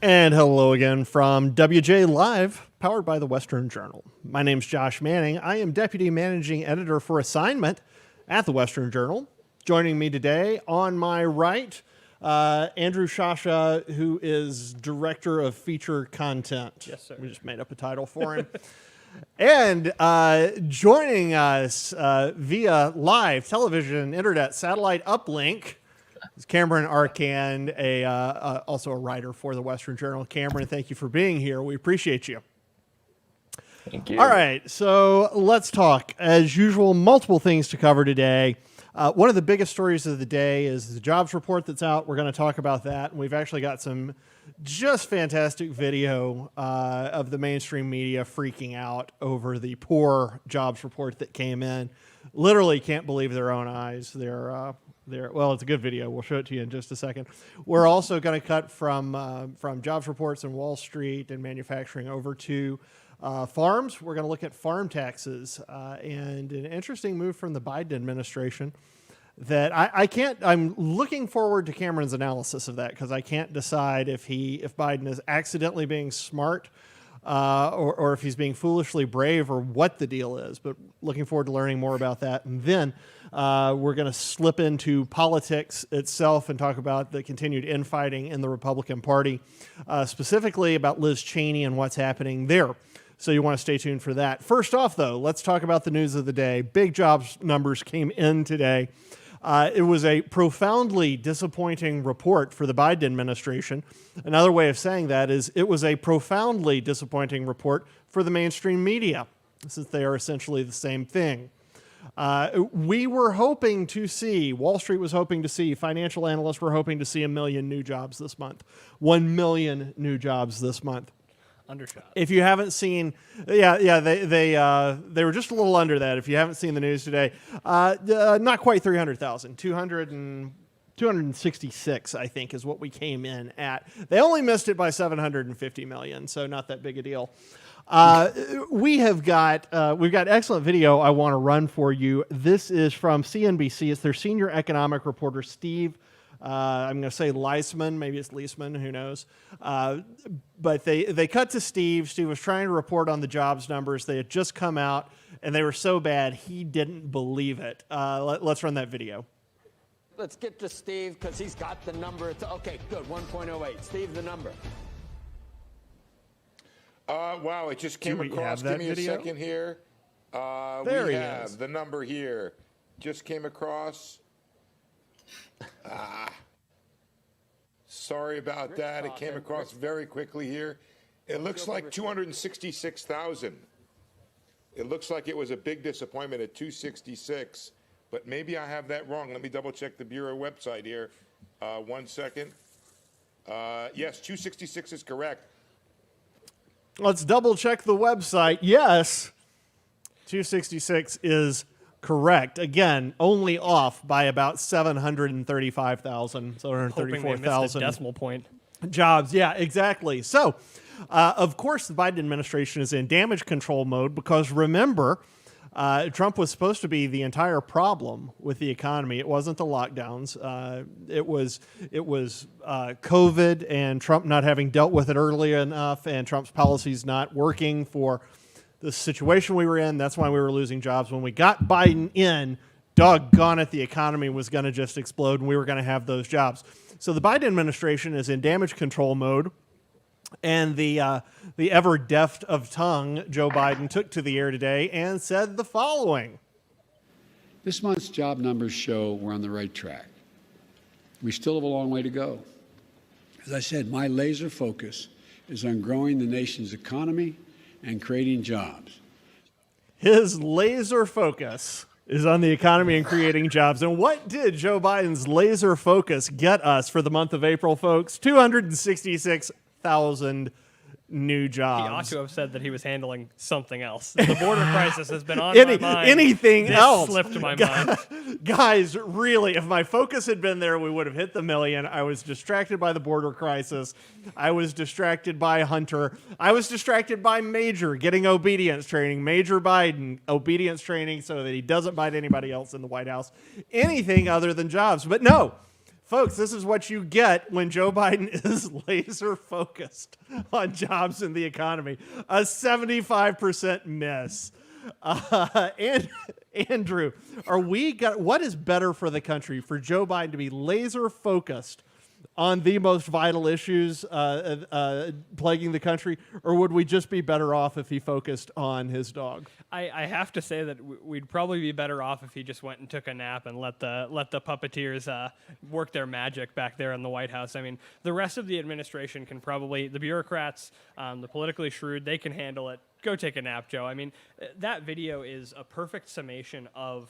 And hello again from WJ Live, powered by the Western Journal. My name's Josh Manning. I am Deputy Managing Editor for Assignment at the Western Journal. Joining me today on my right, Andrew Shasha, who is Director of Feature Content. Yes, sir. We just made up a title for him. And joining us via live television, internet, satellite uplink, is Cameron Arcand, also a writer for the Western Journal. Cameron, thank you for being here. We appreciate you. Thank you. All right, so let's talk. As usual, multiple things to cover today. One of the biggest stories of the day is the jobs report that's out. We're going to talk about that. And we've actually got some just fantastic video of the mainstream media freaking out over the poor jobs report that came in. Literally can't believe their own eyes. Well, it's a good video. We'll show it to you in just a second. We're also going to cut from jobs reports in Wall Street and manufacturing over to farms. We're going to look at farm taxes and an interesting move from the Biden administration that I'm looking forward to Cameron's analysis of that, because I can't decide if Biden is accidentally being smart or if he's being foolishly brave or what the deal is, but looking forward to learning more about that. And then we're going to slip into politics itself and talk about the continued infighting in the Republican Party, specifically about Liz Cheney and what's happening there. So you want to stay tuned for that. First off, though, let's talk about the news of the day. Big jobs numbers came in today. It was a profoundly disappointing report for the Biden administration. Another way of saying that is it was a profoundly disappointing report for the mainstream media, since they are essentially the same thing. We were hoping to see, Wall Street was hoping to see, financial analysts were hoping to see 1 million new jobs this month. 1 million new jobs this month. Undershot. If you haven't seen, they were just a little under that. If you haven't seen the news today, not quite 300,000, 266, I think, is what we came in at. They only missed it by 750 million, so not that big a deal. We've got excellent video I want to run for you. This is from CNBC. It's their senior economic reporter, Steve. I'm going to say Leisman, maybe it's Leisman, who knows. But they cut to Steve. Steve was trying to report on the jobs numbers. They had just come out, and they were so bad, he didn't believe it. Let's run that video. Let's get to Steve, because he's got the number. Okay, good, 1.08. Steve, the number. Wow, it just came across. Give me a second here. There we he have is. the number here. Just came across. Sorry about that. It came across very quickly here. It looks like 266,000. It looks like it was a big disappointment at 266, but maybe I have that wrong. Let me double check the Bureau website here. 1 second. Yes, 266 is correct. Let's double check the website. Yes, 266 is correct. Again, only off by about 735,000, 734,000 decimal point jobs. Yeah, exactly. So, of course, the Biden administration is in damage control mode because, remember, Trump was supposed to be the entire problem with the economy. It wasn't the lockdowns. It was COVID and Trump not having dealt with it early enough, and Trump's policies not working for the situation we were in. That's why we were losing jobs. When we got Biden in, doggone it, the economy was going to just explode and we were going to have those jobs. So the Biden administration is in damage control mode. And the ever deft of tongue, Joe Biden, took to the air today and said the following. This month's job numbers show we're on the right track. We still have a long way to go. As I said, my laser focus is on growing the nation's economy and creating jobs. His laser focus is on the economy and creating jobs. And what did Joe Biden's laser focus get us for the month of April, folks? 266,000 new jobs. He ought to have said that he was handling something else. The border crisis has been on my mind. Anything this else slipped my mind. Guys, really, if my focus had been there, we would have hit the million. I was distracted by the border crisis. I was distracted by Hunter. I was distracted by Major getting obedience training. Major Biden, obedience training so that he doesn't bite anybody else in the White House. Anything other than jobs. But no. Folks, this is what you get when Joe Biden is laser focused on jobs and the economy. A 75% miss. And Andrew, what is better for the country, for Joe Biden to be laser focused on the most vital issues plaguing the country, or would we just be better off if he focused on his dog? I have to say that we'd probably be better off if he just went and took a nap and let the puppeteers work their magic back there in the White House. I mean, the rest of the administration can probably, the bureaucrats, the politically shrewd, they can handle it. Go take a nap, Joe. I mean, that video is a perfect summation of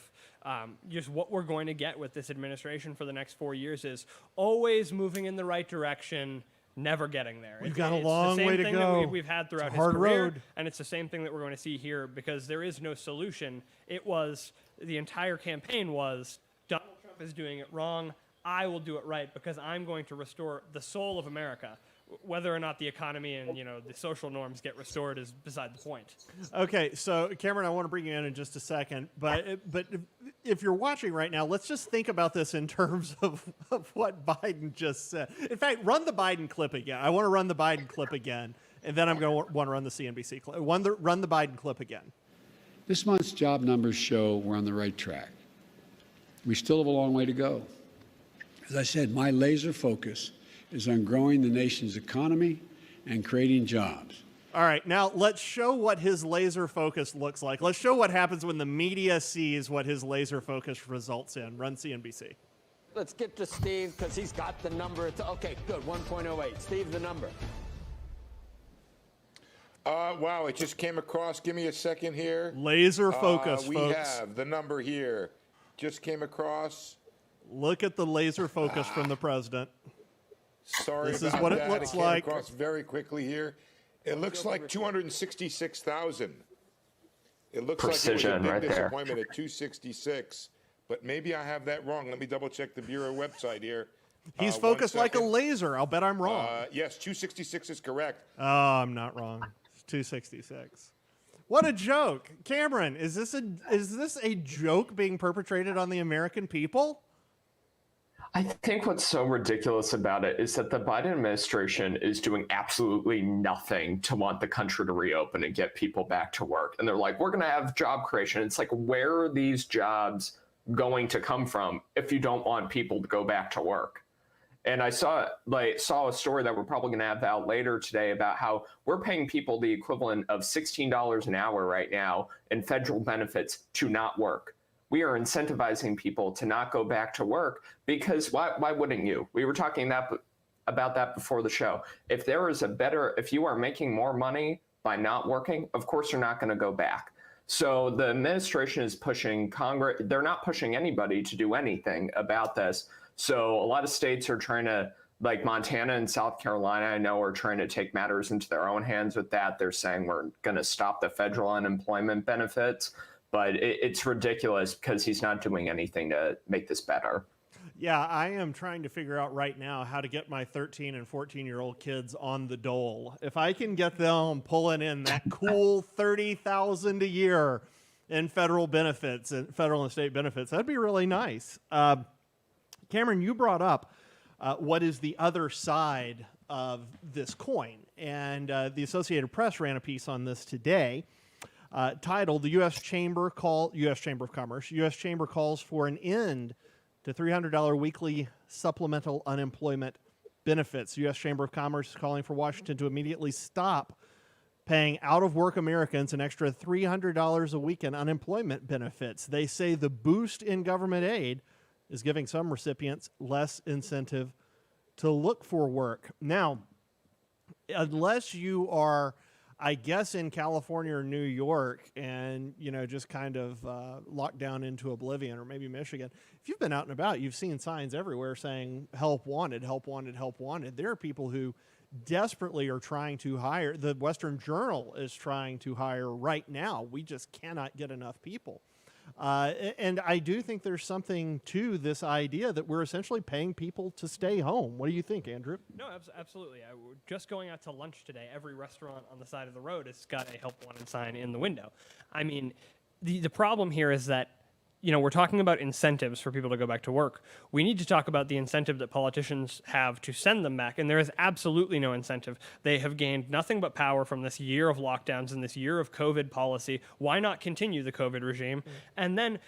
just what we're going to get with this administration for the next 4 years is always moving in the right direction, never getting there. We've got a long way to go. It's the same thing that we've had throughout his hard career, road. and it's the same thing that we're going to see here because there is no solution. It was, the entire campaign was, Donald Trump is doing it wrong, I will do it right because I'm going to restore the soul of America. Whether or not the economy and the social norms get restored is beside the point. Okay, so Cameron, I want to bring you in just a second, but if you're watching right now, let's just think about this in terms of what Biden just said. In fact, run the Biden clip again. I want to run the Biden clip again, and then I'm going to want to run the CNBC clip. Run the Biden clip again. This month's job numbers show we're on the right track. We still have a long way to go. As I said, my laser focus is on growing the nation's economy and creating jobs. All right, now let's show what his laser focus looks like. Let's show what happens when the media sees what his laser focus results in. Run CNBC. Let's get to Steve because he's got the number. Okay, good, 1.08. Steve, the number. Wow, it just came across. Give me a second here. Laser focus, we folks. have the number here. Just came across. Look at the laser focus from the president. Sorry This about is what that. it looks came like. across very quickly here. It looks like 266,000. It looks Precision like it was a right big there. disappointment at 266, but maybe I have that wrong. Let me double check the Bureau website here. He's 1 focused like a second. laser. I'll bet I'm wrong. Yes, 266 is correct. Oh, I'm not wrong. It's 266. What a joke. Cameron, is this a joke being perpetrated on the American people? I think what's so ridiculous about it is that the Biden administration is doing absolutely nothing to want the country to reopen and get people back to work. And they're like, we're going to have job creation. It's like, where are these jobs going to come from if you don't want people to go back to work? And I saw a story that we're probably going to have out later today about how we're paying people the equivalent of $16 an hour right now in federal benefits to not work. We are incentivizing people to not go back to work because why wouldn't you? We were talking about that before the show. If you are making more money by not working, of course you're not going to go back. So the administration is pushing Congress. They're not pushing anybody to do anything about this. So a lot of states are trying to, like Montana and South Carolina, I know, are trying to take matters into their own hands with that. They're saying we're going to stop the federal unemployment benefits. But it's ridiculous because he's not doing anything to make this better. Yeah, I am trying to figure out right now how to get my 13 and 14-year-old kids on the dole. If I can get them pulling in that cool $30,000 a year in federal benefits, and federal and state benefits, that'd be really nice. Cameron, you brought up what is the other side of this coin, and the Associated Press ran a piece on this today. Titled, "The U.S. Chamber of Commerce, U.S. Chamber calls for an end to $300 weekly supplemental unemployment benefits." The U.S. Chamber of Commerce is calling for Washington to immediately stop paying out-of-work Americans an extra $300 a week in unemployment benefits. They say the boost in government aid is giving some recipients less incentive to look for work. Now, unless you are, I guess, in California or New York and, just kind of locked down into oblivion, or maybe Michigan, if you've been out and about, you've seen signs everywhere saying help wanted, help wanted, help wanted. There are people who desperately are trying to hire. The Western Journal is trying to hire right now. We just cannot get enough people. And I do think there's something to this idea that we're essentially paying people to stay home. What do you think, Andrew? No, absolutely. Just going out to lunch today, every restaurant on the side of the road has got a help wanted sign in the window. I mean, the problem here is that we're talking about incentives for people to go back to work. We need to talk about the incentive that politicians have to send them back, and there is absolutely no incentive. They have gained nothing but power from this year of lockdowns and this year of COVID policy. Why not continue the COVID regime? And then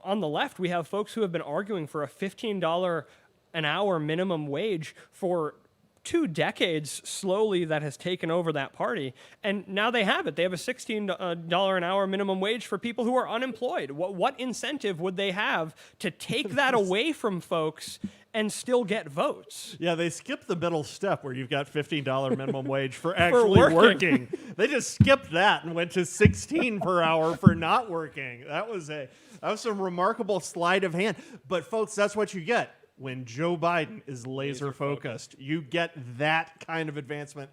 on the left, we have folks who have been arguing for a $15 an hour minimum wage for 2 decades slowly that has taken over that party. And now they have it. They have a $16 an hour minimum wage for people who are unemployed. What incentive would they have to take that away from folks and still get votes? Yeah, they skipped the middle step where you've got $15 minimum wage for actually working. They just skipped that and went to $16 per hour for not working. That was some remarkable sleight of hand. But folks, that's what you get when Joe Biden is laser focused. You get that kind of advancement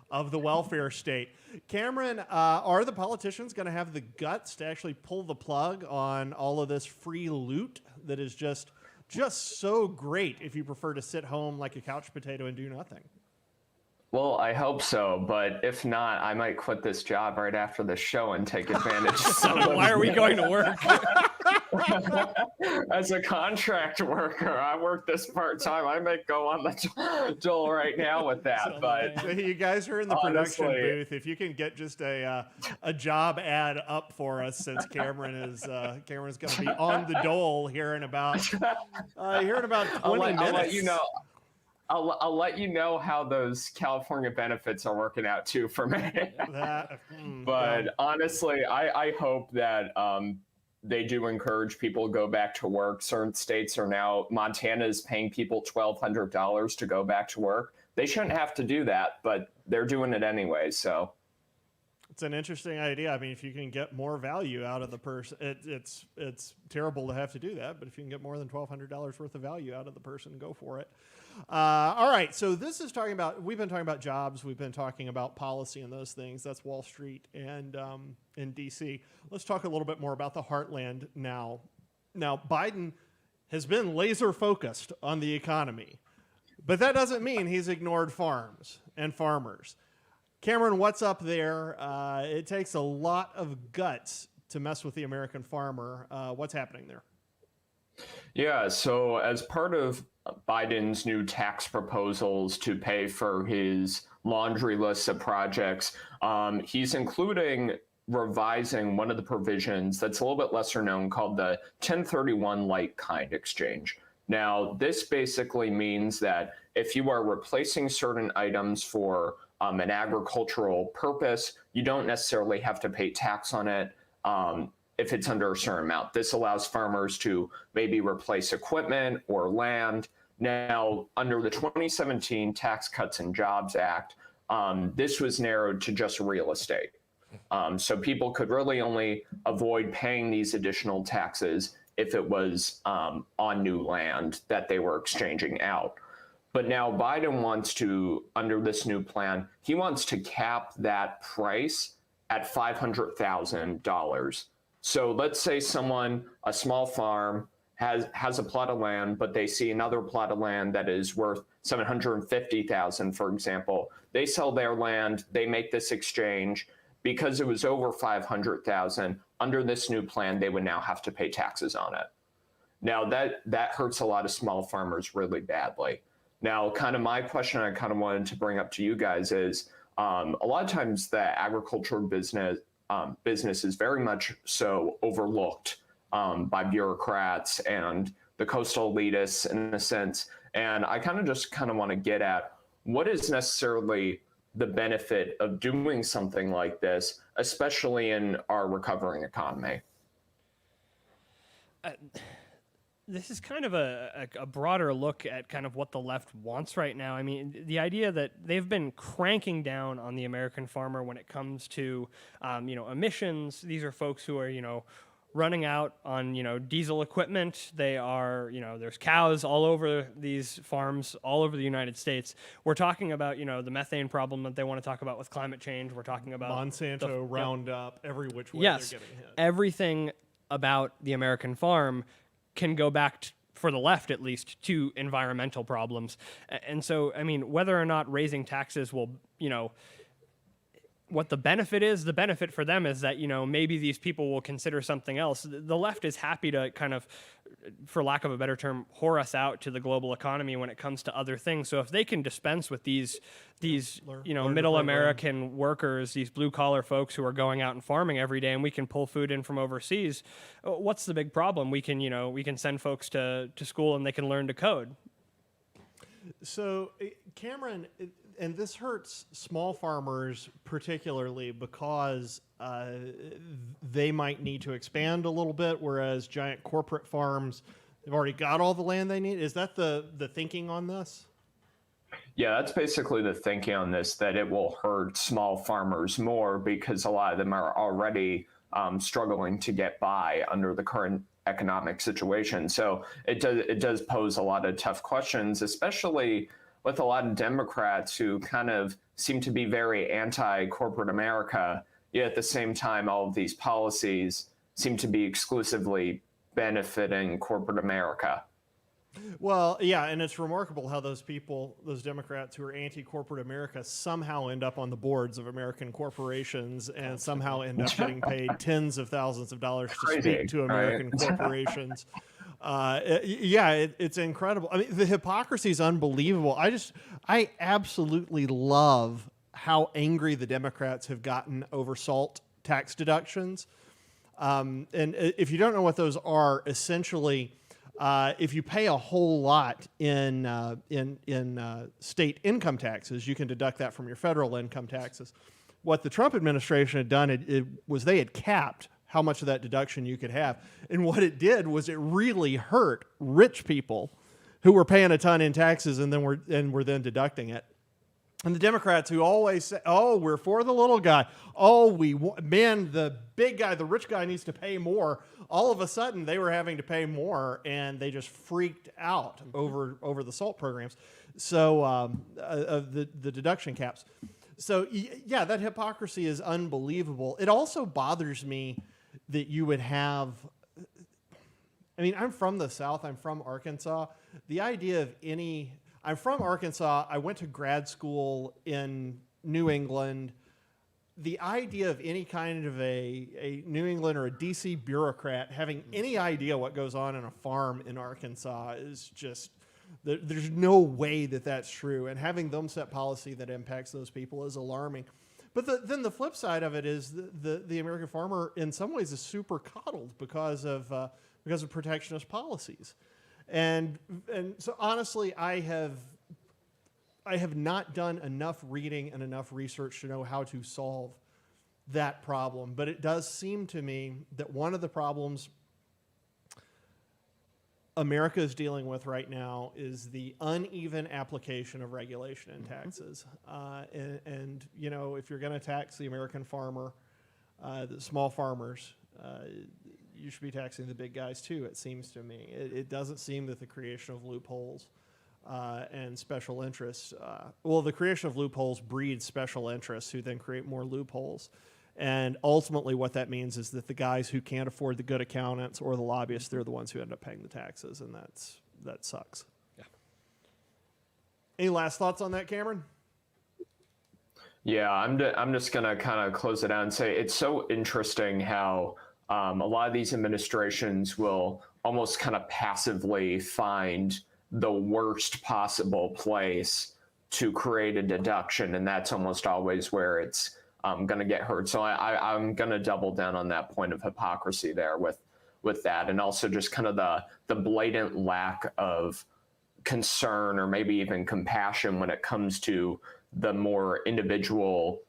of the welfare state. Cameron, are the politicians going to have the guts to actually pull the plug on all of this free loot that is just so great if you prefer to sit home like a couch potato and do nothing? Well, I hope so, but if not, I might quit this job right after the show and take advantage of some of Why are we going to work? As a contract worker, I work this part-time. I might go on the dole right now with that, but you guys are in the production honestly, booth. If you can get just a job ad up for us, since Cameron's going to be on the dole here in about 20 minutes. I'll let you know. I'll let you know how those California benefits are working out too for me. But honestly, I hope that they do encourage people to go back to work. Certain states are now, Montana is paying people $1,200 to go back to work. They shouldn't have to do that, but they're doing it anyway. So it's an interesting idea. I mean, if you can get more value out of the person, it's terrible to have to do that. But if you can get more than $1,200 worth of value out of the person, go for it. All right. So this is we've been talking about jobs. We've been talking about policy and those things. That's Wall Street and in D.C. Let's talk a little bit more about the heartland now. Now, Biden has been laser focused on the economy, but that doesn't mean he's ignored farms and farmers. Cameron, what's up there? It takes a lot of guts to mess with the American farmer. What's happening there? Yeah, so as part of Biden's new tax proposals to pay for his laundry list of projects, he's including revising one of the provisions that's a little bit lesser known called the 1031 like-kind exchange. Now, this basically means that if you are replacing certain items for an agricultural purpose, you don't necessarily have to pay tax on it if it's under a certain amount. This allows farmers to maybe replace equipment or land. Now, under the 2017 Tax Cuts and Jobs Act, this was narrowed to just real estate. So people could really only avoid paying these additional taxes if it was on new land that they were exchanging out. But now Biden wants to, under this new plan, he wants to cap that price at $500,000. So let's say a small farm, has a plot of land, but they see another plot of land that is worth $750,000, for example. They sell their land, they make this exchange. Because it was over $500,000, under this new plan, they would now have to pay taxes on it. Now that hurts a lot of small farmers really badly. Now, kind of my question I kind of wanted to bring up to you guys is, a lot of times the agriculture business is very much so overlooked by bureaucrats and the coastal elitists in a sense. And I kind of want to get at what is necessarily the benefit of doing something like this, especially in our recovering economy. This is kind of a broader look at kind of what the left wants right now. I mean, the idea that they've been cranking down on the American farmer when it comes to, emissions. These are folks who are, running out on, diesel equipment. They are, there's cows all over these farms, all over the United States. We're talking about, the methane problem that they want to talk about with climate change. We're talking about Monsanto, Roundup, every which way yes, they're getting hit. Everything about the American farm can go back for the left, at least, to environmental problems. And so, I mean, whether or not raising taxes will, what the benefit is. The benefit for them is that, maybe these people will consider something else. The left is happy to kind of, for lack of a better term, whore us out to the global economy when it comes to other things. So if they can dispense with these middle American workers, these blue collar folks who are going out and farming every day, and we can pull food in from overseas, what's the big problem? We can send folks to school and they can learn to code. So, Cameron, and this hurts small farmers particularly because they might need to expand a little bit, whereas giant corporate farms, they've already got all the land they need. Is that the thinking on this? Yeah, that's basically the thinking on this, that it will hurt small farmers more because a lot of them are already struggling to get by under the current economic situation. So it does pose a lot of tough questions, especially with a lot of Democrats who kind of seem to be very anti-corporate America, yet at the same time, all of these policies seem to be exclusively benefiting corporate America. Well, yeah, and it's remarkable how those Democrats who are anti-corporate America somehow end up on the boards of American corporations and somehow end up getting paid tens of thousands of dollars to speak to American corporations. It's incredible. I mean, the hypocrisy is unbelievable. I absolutely love how angry the Democrats have gotten over SALT tax deductions. And if you don't know what those are, essentially, if you pay a whole lot in state income taxes, you can deduct that from your federal income taxes. What the Trump administration had done was they had capped how much of that deduction you could have. And what it did was it really hurt rich people who were paying a ton in taxes and then were then deducting it. And the Democrats who always say, "Oh, we're for the little guy. Oh, the big guy, the rich guy needs to pay more." All of a sudden, they were having to pay more, and they just freaked out over the SALT programs. So of the deduction caps. So yeah, that hypocrisy is unbelievable. It also bothers me that you would have. I mean, I'm from the South. I'm from Arkansas. The idea of I'm from Arkansas. I went to grad school in New England. The idea of any kind of a New England or a DC bureaucrat having any idea what goes on in a farm in Arkansas is just, there's no way that that's true. And having them set policy that impacts those people is alarming. But then the flip side of it is the American farmer in some ways is super coddled because of protectionist policies. And so honestly, I have not done enough reading and enough research to know how to solve that problem. But it does seem to me that one of the problems America is dealing with right now is the uneven application of regulation and taxes. And if you're going to tax the American farmer, the small farmers, you should be taxing the big guys too, it seems to me. It doesn't seem that the creation of loopholes and special interests, the creation of loopholes breeds special interests who then create more loopholes. And ultimately what that means is that the guys who can't afford the good accountants or the lobbyists, they're the ones who end up paying the taxes, and that sucks. Yeah. Any last thoughts on that, Cameron? Yeah, I'm just going to kind of close it out and say it's so interesting how a lot of these administrations will almost kind of passively find the worst possible place to create a deduction, and that's almost always where it's going to get hurt. So I'm going to double down on that point of hypocrisy there with that, and also just kind of the blatant lack of concern or maybe even compassion when it comes to the more individual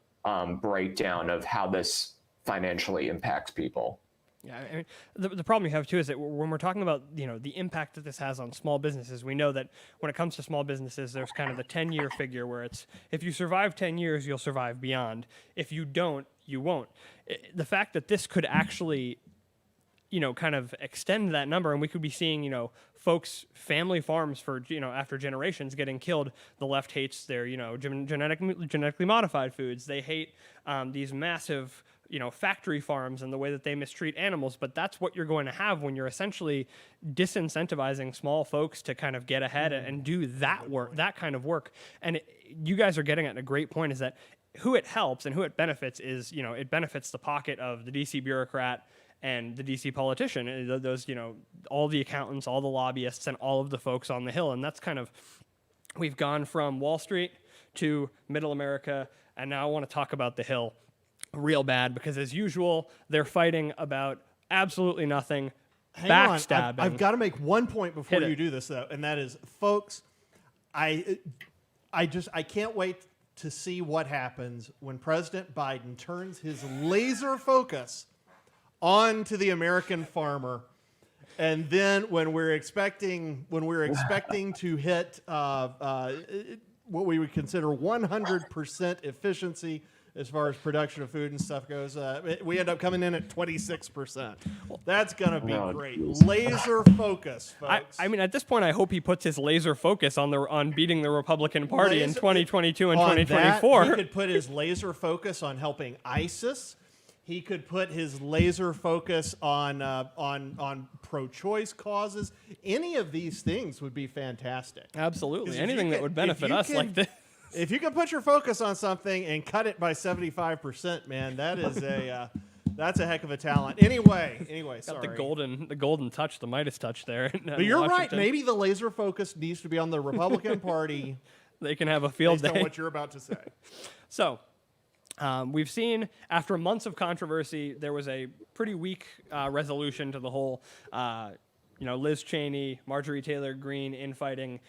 breakdown of how this financially impacts people. Yeah, I mean, the problem you have too is that when we're talking about the impact that this has on small businesses, we know that when it comes to small businesses, there's kind of the 10-year figure where it's if you survive 10 years, you'll survive beyond. If you don't, you won't. The fact that this could actually kind of extend that number, and we could be seeing folks, family farms for after generations getting killed. The left hates their genetically modified foods. They hate these massive factory farms and the way that they mistreat animals, but that's what you're going to have when you're essentially disincentivizing small folks to kind of get ahead and do that work, that kind of work. And you guys are getting at a great point is that who it helps and who it benefits is, it benefits the pocket of the DC bureaucrat and the DC politician, those, all the accountants, all the lobbyists, and all of the folks on the Hill. And that's kind of, we've gone from Wall Street to Middle America, and now I want to talk about the Hill real bad, because as usual, they're fighting about absolutely nothing, backstabbing. I've got to make one point before you do this, though, and that is, folks, I can't wait to see what happens when President Biden turns his laser focus onto the American farmer, and then when we're expecting to hit what we would consider 100% efficiency as far as production of food and stuff goes, we end up coming in at 26%. That's gonna be great. Laser focus, folks. I mean, at this point, I hope he puts his laser focus on beating the Republican Party in 2022 and 2024. He could put his laser focus on helping ISIS. He could put his laser focus on pro-choice causes. Any of these things would be fantastic. Absolutely, anything that would benefit us like this. If you can put your focus on something and cut it by 75%, man, that is that's a heck of a talent. Anyway, sorry. Got the golden touch, the Midas touch there. But you're right. Maybe the laser focus needs to be on the Republican Party. They can have a field based day. on what you're about to say. So, we've seen, after months of controversy, there was a pretty weak resolution to the whole, Liz Cheney, Marjorie Taylor Greene infighting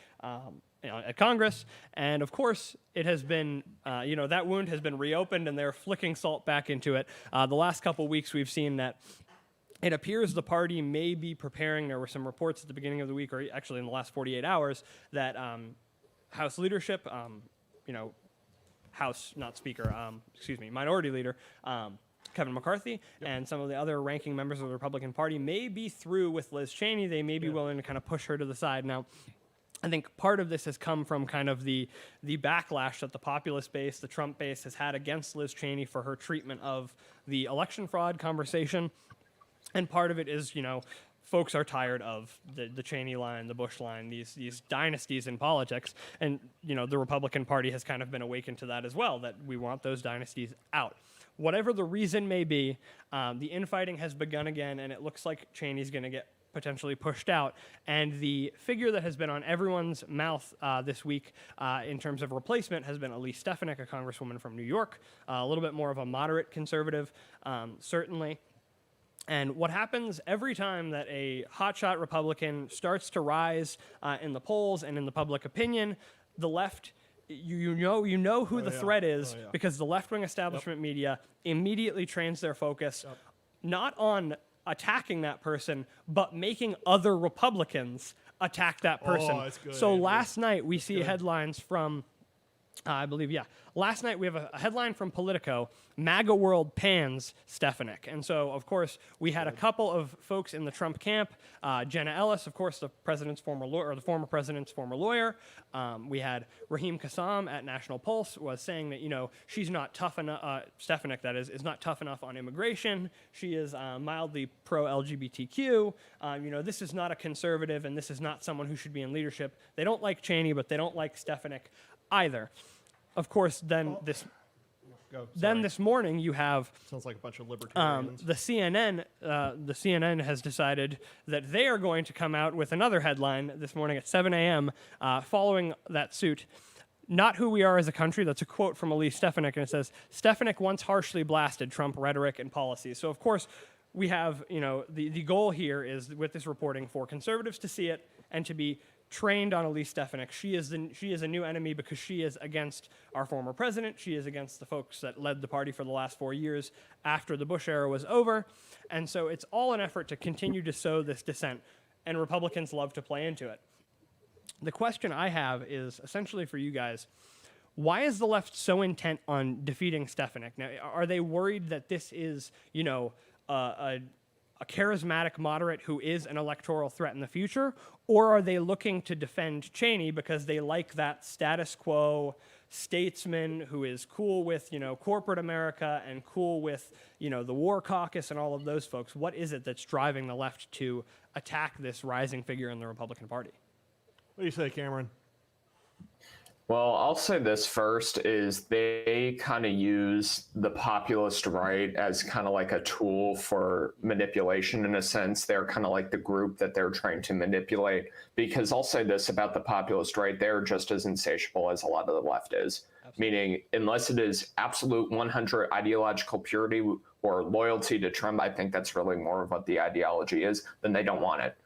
at Congress. And of course, it has been, that wound has been reopened, and they're flicking salt back into it. The last couple weeks, we've seen that it appears the party may be preparing. There were some reports at the beginning of the week, or actually in the last 48 hours, that House leadership, House, not Speaker, Minority Leader, Kevin McCarthy, and some of the other ranking members of the Republican Party may be through with Liz Cheney. They may be willing to kind of push her to the side. Now, I think part of this has come from kind of the backlash that the populist base, the Trump base, has had against Liz Cheney for her treatment of the election fraud conversation. And part of it is, folks are tired of the Cheney line, the Bush line, these dynasties in politics. And, the Republican Party has kind of been awakened to that as well, that we want those dynasties out. Whatever the reason may be, the infighting has begun again, and it looks like Cheney's going to get potentially pushed out. And the figure that has been on everyone's mouth this week in terms of replacement has been Elise Stefanik, a congresswoman from New York, a little bit more of a moderate conservative, certainly. And what happens every time that a hotshot Republican starts to rise in the polls and in the public opinion, the left, you know who the threat is, because the left-wing establishment media immediately trains their focus not on attacking that person, but making other Republicans attack that person. It's good, so Andrew. last night we see headlines from, last night we have a headline from Politico, MAGA World pans Stefanik. And so, of course, we had a couple of folks in the Trump camp, Jenna Ellis, of course, the president's former lawyer, or the former president's former lawyer. We had Raheem Kassam at National Pulse was saying that, she's not tough enough, Stefanik, that is not tough enough on immigration. She is mildly pro-LGBTQ. This is not a conservative, and this is not someone who should be in leadership. They don't like Cheney, but they don't like Stefanik either. Of course, this morning you have Sounds like a bunch of libertarians. the CNN has decided that they are going to come out with another headline this morning at 7 a.m. Following that suit. Not who we are as a country. That's a quote from Elise Stefanik, and it says, Stefanik once harshly blasted Trump rhetoric and policies. So, of course, we have, the goal here is, with this reporting, for conservatives to see it and to be trained on Elise Stefanik. She is a new enemy because she is against our former president. She is against the folks that led the party for the last 4 years after the Bush era was over. And so it's all an effort to continue to sow this dissent, and Republicans love to play into it. The question I have is essentially for you guys, why is the left so intent on defeating Stefanik? Now, are they worried that this is, a charismatic moderate who is an electoral threat in the future? Or are they looking to defend Cheney because they like that status quo statesman who is cool with, corporate America and cool with, the war caucus and all of those folks? What is it that's driving the left to attack this rising figure in the Republican Party? What do you say, Cameron? Well, I'll say this first is they kind of use the populist right as kind of like a tool for manipulation in a sense. They're kind of like the group that they're trying to manipulate, because I'll say this about the populist right, they're just as insatiable as a lot of the left is. Absolutely. Meaning, unless it is absolute 100 ideological purity or loyalty to Trump, I think that's really more of what the ideology is, then they don't want it.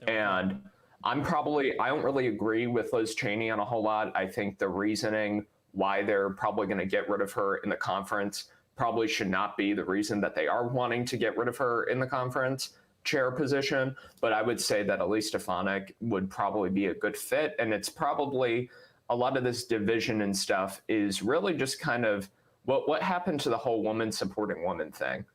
And I don't really agree with Liz Cheney on a whole lot. I think the reasoning why they're probably going to get rid of her in the conference probably should not be the reason that they are wanting to get rid of her in the conference chair position. But I would say that Elise Stefanik would probably be a good fit. And it's probably a lot of this division and stuff is really just kind of what happened to the whole woman supporting woman thing.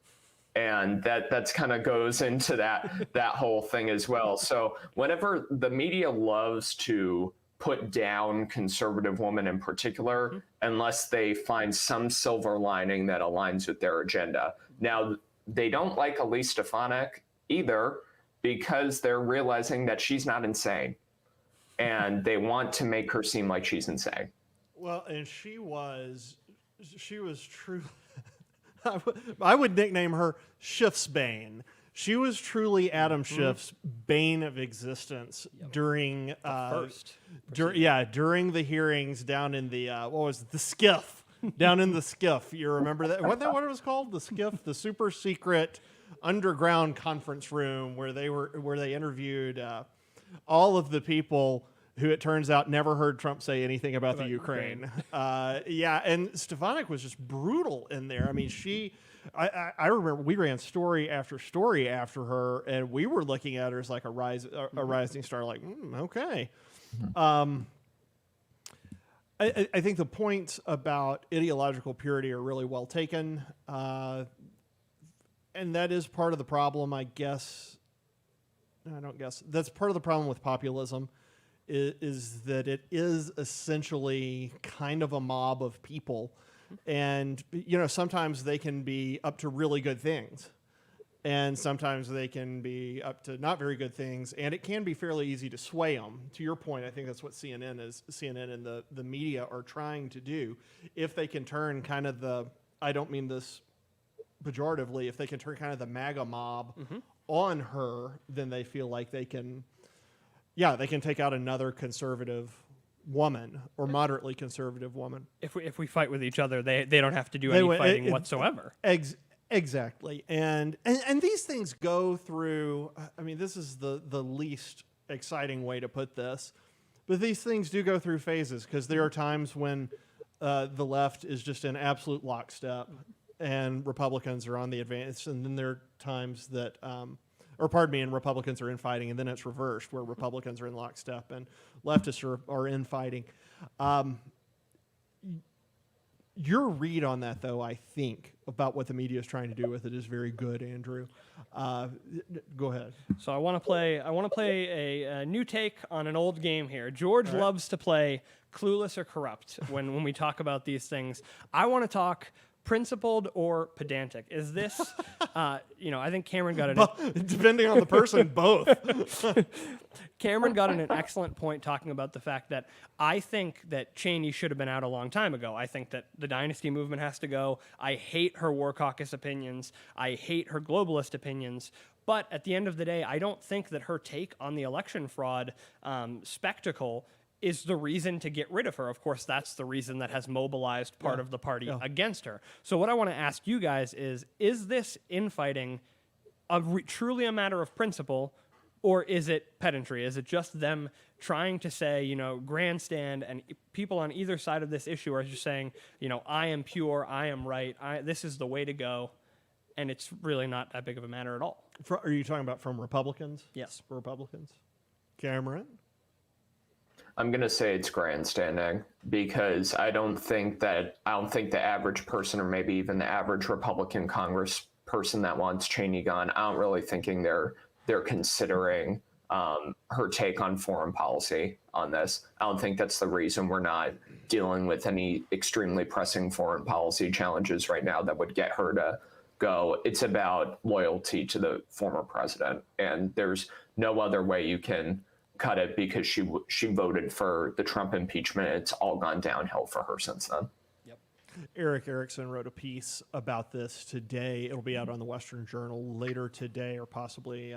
And that's kind of goes into that whole thing as well. So whenever the media loves to put down conservative women in particular, unless they find some silver lining that aligns with their agenda. Now, they don't like Elise Stefanik either, because they're realizing that she's not insane. And they want to make her seem like she's insane. Well, and she was true. I would nickname her Schiff's bane. She was truly Adam Schiff's bane of existence during during the hearings down in the the skiff down in the skiff. You remember that? What it was called? The skiff, the super secret underground conference room where they interviewed all of the people who it turns out never heard Trump say anything about the Ukraine. And Stefanik was just brutal in there. I mean, I remember we ran story after story after her, and we were looking at her as like a rising star, like, okay. I think the points about ideological purity are really well taken. And that is part of the problem, I guess. I don't guess. That's part of the problem with populism. Is that it is essentially kind of a mob of people. And, sometimes they can be up to really good things. And sometimes they can be up to not very good things. And it can be fairly easy to sway them. To your point, I think that's what CNN and the media are trying to do. If they can turn kind of I don't mean this pejoratively, if they can turn kind of the MAGA mob on her, then they feel like they can take out another conservative woman or moderately conservative woman. If we fight with each other, they don't have to do any fighting whatsoever. Exactly. And these things go through, I mean, this is the least exciting way to put this, but these things do go through phases, because there are times when the left is just in absolute lockstep and Republicans are on the advance, and then there are times that and Republicans are infighting, and then it's reversed, where Republicans are in lockstep and leftists are infighting. Your read on that, though, I think, about what the media is trying to do with it is very good, Andrew. Go ahead. So I want to play a new take on an old game here. George loves to play clueless or corrupt when we talk about these things. I want to talk principled or pedantic. Is this, I think Cameron got it. Depending on the person, both. Cameron got in an excellent point talking about the fact that I think that Cheney should have been out a long time ago. I think that the dynasty movement has to go. I hate her War Caucus opinions. I hate her globalist opinions. But at the end of the day, I don't think that her take on the election fraud spectacle is the reason to get rid of her. Of course, that's the reason that has mobilized part of the party against her. So what I want to ask you guys is this infighting truly a matter of principle, or is it pedantry? Is it just them trying to say, grandstand, and people on either side of this issue are just saying, I am pure, I am right, this is the way to go, and it's really not that big of a matter at all? Are you talking about from Republicans? Yes. Republicans. Cameron? I'm going to say it's grandstanding, because I don't think the average person, or maybe even the average Republican Congress person that wants Cheney gone, I don't really thinking they're considering her take on foreign policy on this. I don't think that's the reason we're not dealing with any extremely pressing foreign policy challenges right now that would get her to go. It's about loyalty to the former president, and there's no other way you can cut it because she voted for the Trump impeachment. It's all gone downhill for her since then. Eric Erickson wrote a piece about this today. It'll be out on the Western Journal later today, or possibly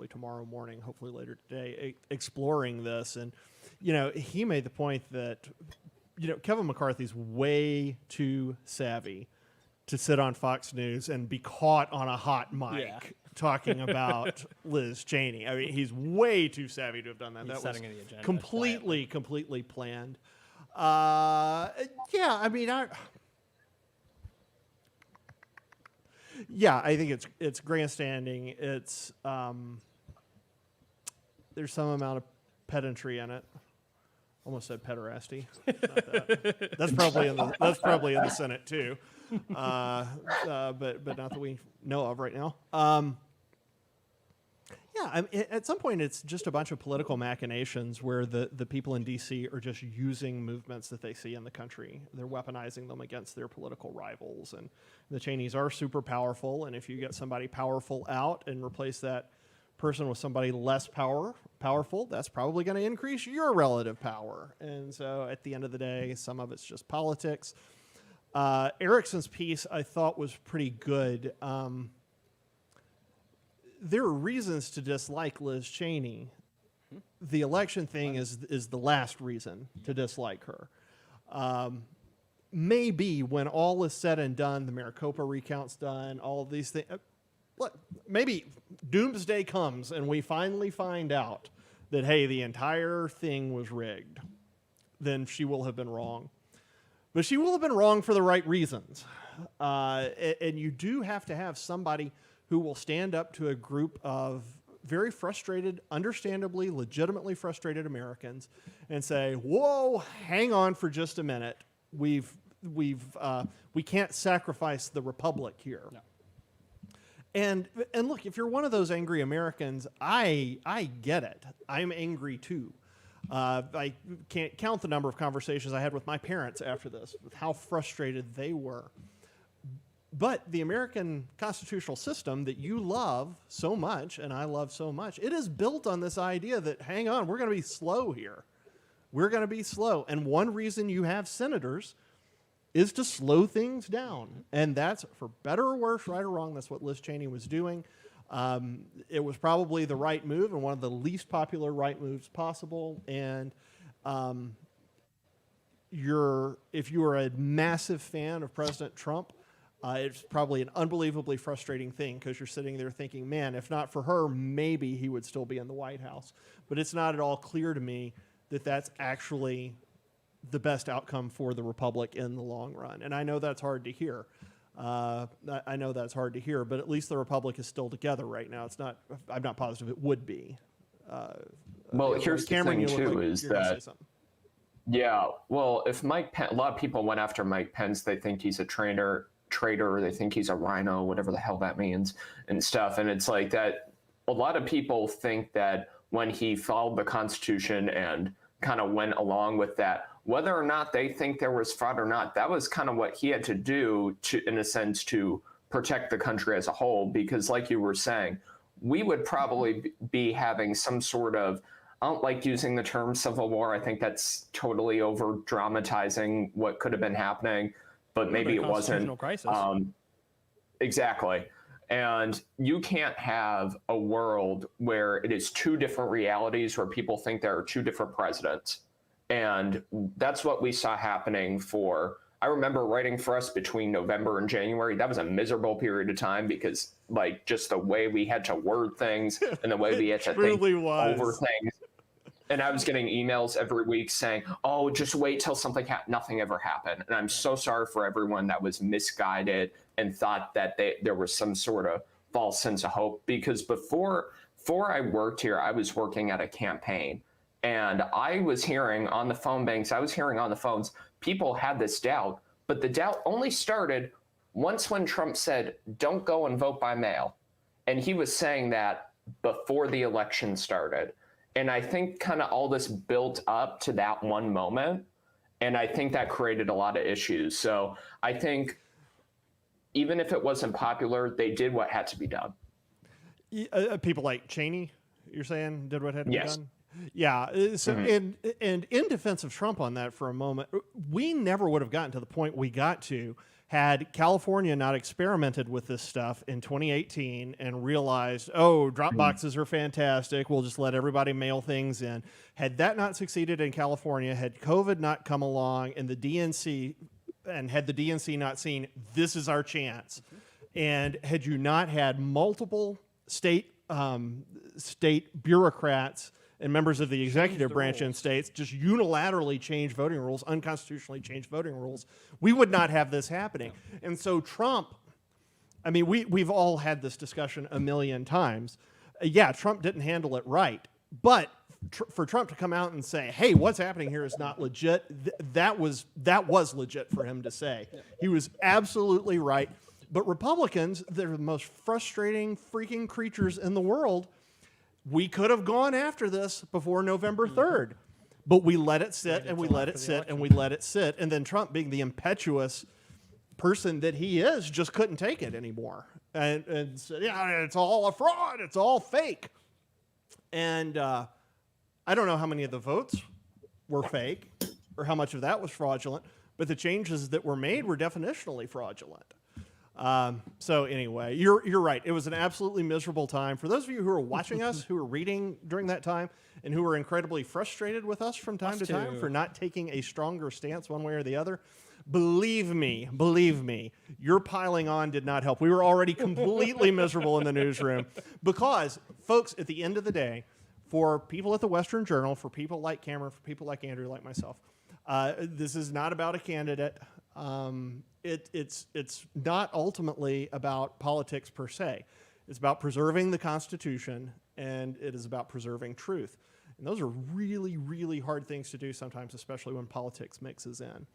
tomorrow morning, hopefully later today, exploring this. And, he made the point that, Kevin McCarthy's way too savvy to sit on Fox News and be caught on a hot mic talking about Liz Cheney. I mean, he's way too savvy to have done that. He's that setting was the agenda completely planned. I think it's grandstanding. It's there's some amount of pedantry in it. Almost said pederasty. Not that. That's probably in the Senate too, but not that we know of right now. At some point, it's just a bunch of political machinations where the people in D.C. are just using movements that they see in the country. They're weaponizing them against their political rivals. And the Cheneys are super powerful. And if you get somebody powerful out and replace that person with somebody less powerful, that's probably going to increase your relative power. And so at the end of the day, some of it's just politics. Erickson's piece, I thought, was pretty good. There are reasons to dislike Liz Cheney. The election thing is the last reason to dislike her. Maybe when all is said and done, the Maricopa recount's done, all of these things, maybe doomsday comes and we finally find out that, hey, the entire thing was rigged. Then she will have been wrong. But she will have been wrong for the right reasons. And you do have to have somebody who will stand up to a group of very frustrated, understandably, legitimately frustrated Americans and say, whoa, hang on for just a minute. We can't sacrifice the republic here. No. And look, if you're one of those angry Americans, I get it. I'm angry too. I can't count the number of conversations I had with my parents after this, with how frustrated they were. But the American constitutional system that you love so much, and I love so much, it is built on this idea that, hang on, we're going to be slow here. We're going to be slow. And one reason you have senators is to slow things down. And that's, for better or worse, right or wrong, that's what Liz Cheney was doing. It was probably the right move and one of the least popular right moves possible. And if you are a massive fan of President Trump, it's probably an unbelievably frustrating thing because you're sitting there thinking, man, if not for her, maybe he would still be in the White House. But it's not at all clear to me that that's actually the best outcome for the Republic in the long run. And I know that's hard to hear. But at least the Republic is still together right now. It's not. I'm not positive it would be. Well, here's Cameron, the thing too, is that a lot of people went after Mike Pence. They think he's a traitor. They think he's a rhino, whatever the hell that means, and stuff. And it's like that. A lot of people think that when he followed the Constitution and kind of went along with that, whether or not they think there was fraud or not, that was kind of what he had to do to, in a sense, to protect the country as a whole. Because like you were saying, we would probably be having some sort of, I don't like using the term civil war. I think that's totally over dramatizing what could have been happening, but maybe it wasn't. Crisis. Exactly. And you can't have a world where it is two different realities where people think there are two different presidents. And that's what we saw happening I remember writing for us between November and January. That was a miserable period of time because just the way we had to word things and the way we had to think over things. And I was getting emails every week saying, oh, just wait till something nothing ever happened. And I'm so sorry for everyone that was misguided and thought that there was some sort of false sense of hope. Because before I worked here, I was working at a campaign. And I was hearing on the phone banks, people had this doubt. But the doubt only started once when Trump said, don't go and vote by mail. And he was saying that before the election started. And I think kind of all this built up to that one moment. And I think that created a lot of issues. So I think even if it wasn't popular, they did what had to be done. People like Cheney, you're saying, did what had to be done? Yeah. So, and in defense of Trump on that for a moment, we never would have gotten to the point we got to had California not experimented with this stuff in 2018 and realized, oh, drop boxes are fantastic, we'll just let everybody mail things in. Had that not succeeded in California, had COVID not come along and had the DNC not seen this is our chance, and had you not had multiple state bureaucrats and members of the executive branch in states just unilaterally change voting rules, unconstitutionally change voting rules, we would not have this happening. And so Trump, I mean, we've all had this discussion a million times. Yeah, Trump didn't handle it right, but for Trump to come out and say, hey, what's happening here is not legit, that was legit for him to say. He was absolutely right. But Republicans, they're the most frustrating freaking creatures in the world. We could have gone after this before November 3rd, but we let it sit and we let it sit and we let it sit. And then Trump, being the impetuous person that he is, just couldn't take it anymore. And said, yeah, it's all a fraud. It's all fake. And I don't know how many of the votes were fake or how much of that was fraudulent, but the changes that were made were definitionally fraudulent. So anyway, you're right. It was an absolutely miserable time. For those of you who are watching us, who are reading during that time, and who are incredibly frustrated with us from time to time for not taking a stronger stance one way or the other, believe me, your piling on did not help. We were already completely miserable in the newsroom because, folks, at the end of the day, for people at the Western Journal, for people like Cameron, for people like Andrew, like myself, this is not about a candidate. It's not ultimately about politics per se. It's about preserving the Constitution, and it is about preserving truth. And those are really, really hard things to do sometimes, especially when politics mixes in.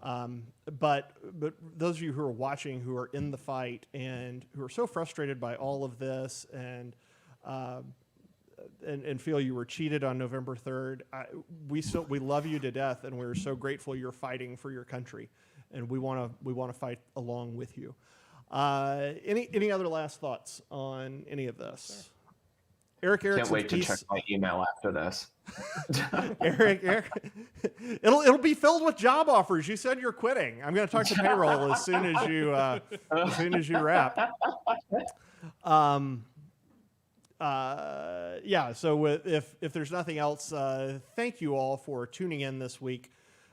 But those of you who are watching, who are in the fight, and who are so frustrated by all of this, and feel you were cheated on November 3rd, we love you to death, and we're so grateful you're fighting for your country. And we want to fight along with you. Any other last thoughts on any of this? Eric Erickson's Can't wait to check my email after this. Eric, it'll be filled with job offers. You said you're quitting. I'm going to talk to payroll as soon as you wrap. Yeah. So if there's nothing else, thank you all for tuning in this week.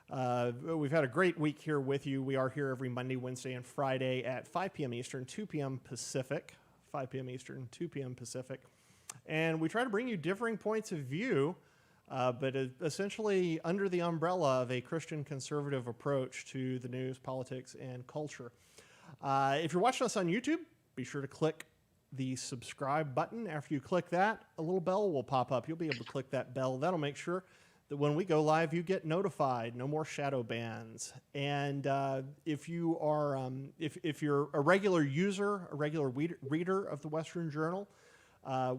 We've had a great week here with you. We are here every Monday, Wednesday, and Friday at 5 p.m. Eastern, 2 p.m. Pacific. 5 p.m. Eastern, 2 p.m. Pacific. And we try to bring you differing points of view, but essentially under the umbrella of a Christian conservative approach to the news, politics, and culture. If you're watching us on YouTube, be sure to click the subscribe button. After you click that, a little bell will pop up. You'll be able to click that bell. That'll make sure that when we go live, you get notified. No more shadow bans. And if you are, if you're a regular user, a regular reader of the Western Journal,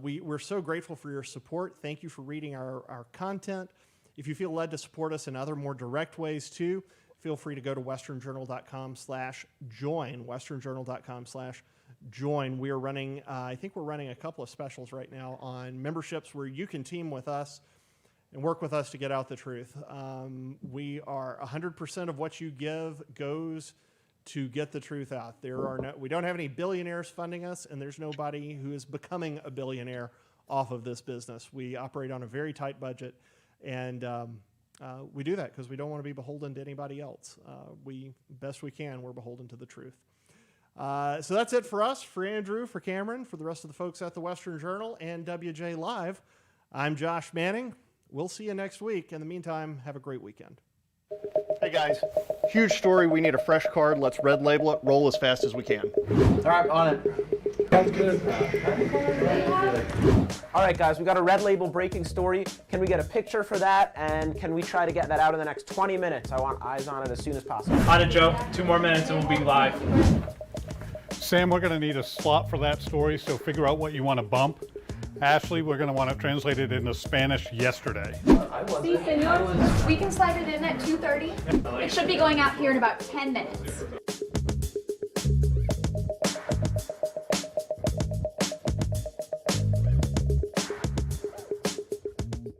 we're so grateful for your support. Thank you for reading our content. If you feel led to support us in other more direct ways too, feel free to go to westernjournal.com/join. Westernjournal.com/join. We are running, I think we're running a couple of specials right now on memberships where you can team with us and work with us to get out the truth. We are 100% of what you give goes to get the truth out. We don't have any billionaires funding us, and there's nobody who is becoming a billionaire off of this business. We operate on a very tight budget, and we do that because we don't want to be beholden to anybody else. Best we can, we're beholden to the truth. So that's it for us, for Andrew, for Cameron, for the rest of the folks at the Western Journal and WJ Live. I'm Josh Manning. We'll see you next week. In the meantime, have a great weekend. Hey guys, huge story. We need a fresh card. Let's red label it. Roll as fast as we can. All right, on it. Sounds good. All right, guys, we got a red label breaking story. Can we get a picture for that? And can we try to get that out in the next 20 minutes? I want eyes on it as soon as possible. On it, Joe. 2 more minutes and we'll be live. Sam, we're going to need a slot for that story, so figure out what you want to bump. Ashley, we're going to want to translate it into Spanish yesterday. Sí, señor. We can slide it in at 2:30. It should be going out here in about 10 minutes.